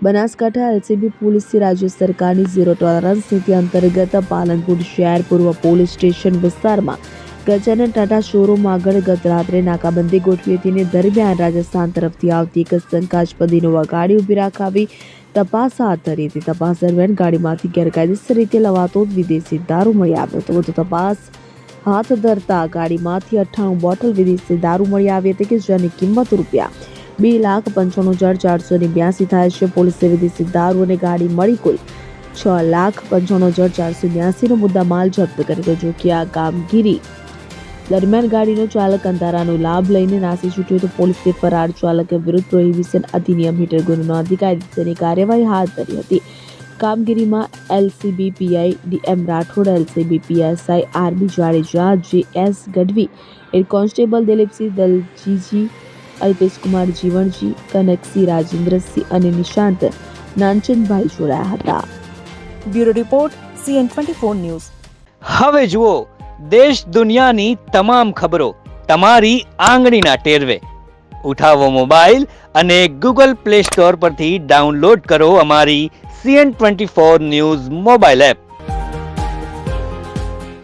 Banaskantha LCB પોલીસે રાજ્ય સરકારની ઝીરો ટોલરન્સ નીતિ અંતર્ગત પાલનપુર શહેર પૂર્વ પોલીસ સ્ટેશન વિસ્તારમાં ગજાનન ટાટા શોરૂમ આગળ ગત રાત્રે નાકાબંધી ગોઠવી હતી. દરમિયાન રાજસ્થાન તરફથી આવતી એક શંકાસ્પદ ઇનોવા ગાડી ઊભી રાખાવી તપાસ હાથ ધરી હતી. તપાસ દરમિયાન ગાડીમાંથી ગેરકાયદેસર રીતે લવાતો વિદેશી દારૂ મળી આવ્યો હતો. વધુ તપાસ હાથ ધરતા ગાડીમાંથી 98 બોટલ વિદેશી દારૂ મળી આવી હતી કે જેની કિંમત રૂપિયા 2,95,482 થાય છે. પોલીસે વિદેશી દારૂ અને ગાડી મળી કુલ 6,95,482 નો મુદ્દામાલ જપ્ત કર્યો. જો કે આ કામગીરી દરમિયાન ગાડીનો ચાલક અંધારાનો લાભ લઈને નાસી છૂટ્યો તો પોલીસે ફરાર ચાલક વિરુદ્ધ પ્રોહિબિશન અધિનિયમ હેઠળ ગુનો નોંધી કાયદેસરની કાર્યવાહી હાથ ધરી હતી. કામગીરીમાં LCB PI DM Rathod, LCB PSI RB Jadeja, JS Gadhvi, head constable Dilipsinh Daljiji, Alpeshkumar Jivanji, Kanaksinh Rajendrasinh અને નિશાંત નાનચંદભાઈ જોડાયા હતા. Bureau report CN24 news. હવે જુઓ દેશ દુનિયાની તમામ ખબરો તમારી આંગળીના ટેરવે. ઉઠાવો મોબાઈલ અને ગૂગલ પ્લે સ્ટોર પરથી ડાઉનલોડ કરો અમારી CN24 ન્યૂઝ મોબાઈલ એપ.